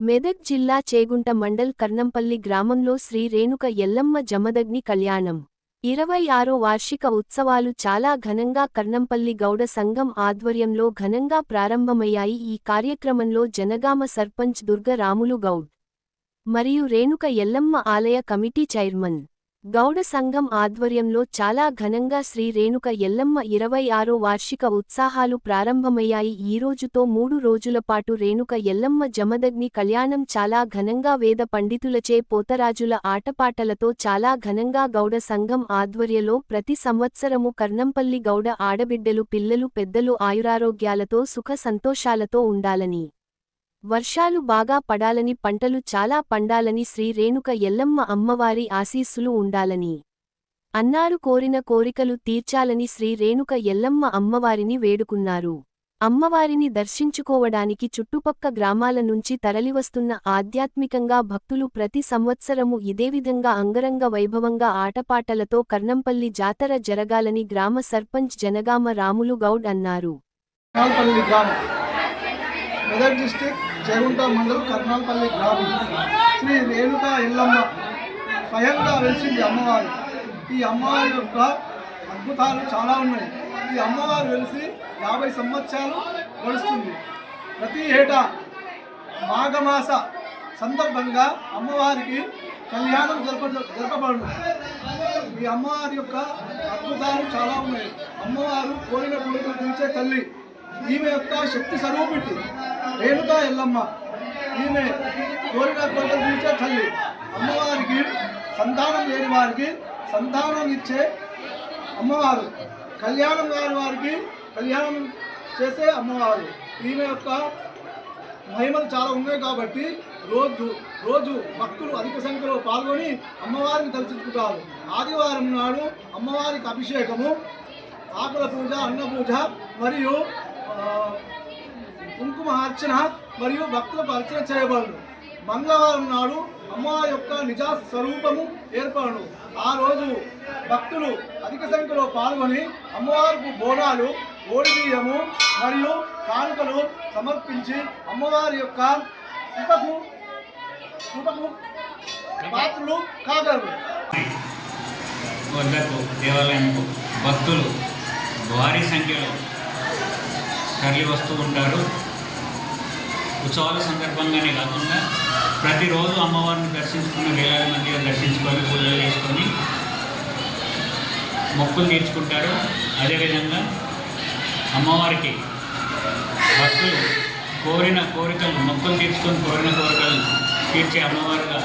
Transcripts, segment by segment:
మెదక్ జిల్లా చేగుంట మండల్ కర్నంపల్లి గ్రామంలో శ్రీ రేణుక ఎల్లమ్మ జమదగ్ని కళ్యాణం 26వ వార్షిక ఉత్సవాలు చాలా ఘనంగా కర్నంపల్లి గౌడ సంఘం ఆధ్వర్యంలో ఘనంగా ప్రారంభమయ్యాయి. ఈ కార్యక్రమంలో జనగామ సర్పంచ్ దుర్గ రాములు గౌడ్ మరియు రేణుక ఎల్లమ్మ ఆలయ కమిటీ చైర్మన్ గౌడ సంఘం ఆధ్వర్యంలో చాలా ఘనంగా శ్రీ రేణుక ఎల్లమ్మ 26వ వార్షిక ఉత్సాహాలు ప్రారంభమయ్యాయి. ఈ రోజుతో 3 రోజులపాటు రేణుక ఎల్లమ్మ జమదగ్ని కళ్యాణం చాలా ఘనంగా వేద పండితులచే పోతరాజుల ఆటపాటలతో చాలా ఘనంగా గౌడ సంఘం ఆధ్వర్యంలో ప్రతి సంవత్సరము కర్నంపల్లి గౌడ ఆడబిడ్డలు పిల్లలు పెద్దలు ఆయురారోగ్యాలతో సుఖ సంతోషాలతో ఉండాలని, వర్షాలు బాగా పడాలని, పంటలు చాలా పండాలని, శ్రీ రేణుక ఎల్లమ్మ అమ్మవారి ఆశీస్సులు ఉండాలని అన్నారు. కోరిన కోరికలు తీర్చాలని శ్రీ రేణుక ఎల్లమ్మ అమ్మవారిని వేడుకున్నారు. అమ్మవారిని దర్శించుకోవడానికి చుట్టుపక్క గ్రామాల నుంచి తరలివస్తున్న ఆధ్యాత్మికంగా భక్తులు ప్రతి సంవత్సరము ఇదేవిధంగా అంగరంగ వైభవంగా ఆటపాటలతో కర్నంపల్లి జాతర జరగాలని గ్రామ సర్పంచ్ జనగామ రాములు గౌడ్ అన్నారు. మెదక్ డిస్టిక్ చేగుంట మండలం కర్నాల్పల్లి గ్రామం శ్రీ రేణుక ఎల్లమ్మ స్వయంగా వెలిసింది అమ్మవారు. ఈ అమ్మవారి యొక్క అద్భుతాలు చాలా ఉన్నాయి. ఈ అమ్మవారు వెలిసి 50 సంవత్సరాలు గడుస్తుంది. ప్రతి ఏటా మాఘమాస సందర్భంగా అమ్మవారికి కళ్యాణం జరపబడును. ఈ అమ్మవారి యొక్క అద్భుతాలు చాలా ఉన్నాయి. అమ్మవారు కోరిన కోరికలు తీర్చే తల్లి. ఈమె యొక్క శక్తి స్వరూపిణి రేణుక ఎల్లమ్మ. ఈమె కోరిన కోరికలు తీర్చే తల్లి. అమ్మవారికి సంతానం లేని వారికి సంతానం ఇచ్చే అమ్మవారు. కళ్యాణం గారి వారికి కళ్యాణం చేసే అమ్మవారు. ఈమె యొక్క మహిమలు చాలా ఉన్నాయి కాబట్టి రోజు భక్తులు అధిక సంఖ్యలో పాల్గొని అమ్మవారిని దర్శించుకుంటారు. ఆదివారం నాడు అమ్మవారికి అభిషేకము, ఆకుల పూజ, అన్న పూజ మరియు కుంకుమ అర్చన మరియు భక్తులకు అర్చన చేయబడును. మంగళవారం నాడు అమ్మవారి యొక్క నిజ స్వరూపము ఏర్పడును. ఆ రోజు భక్తులు అధిక సంఖ్యలో పాల్గొని అమ్మవారికి బోనాలు, ఓడి బియ్యము మరియు కానుకలు సమర్పించి అమ్మవారి యొక్క కృపకు పాత్రలు కాగలరు. దేవాలయంకు భక్తులు భారీ సంఖ్యలో తరలి వస్తూ ఉంటారు. ఉత్సవాల సందర్భంగానే కాకుండా ప్రతిరోజు అమ్మవారిని దర్శించుకుని వేలాది మందిగా దర్శించుకొని పూజలు చేసుకొని మొక్కులు తీర్చుకుంటారు. అదేవిధంగా అమ్మవారికి భక్తులు కోరిన కోరికలు మొక్కులు తీర్చుకొని కోరిన కోరికలు తీర్చే అమ్మవారుగా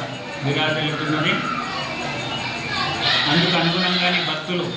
విరాజిల్లుతున్నది. అందుకు అనుగుణంగానే భక్తులు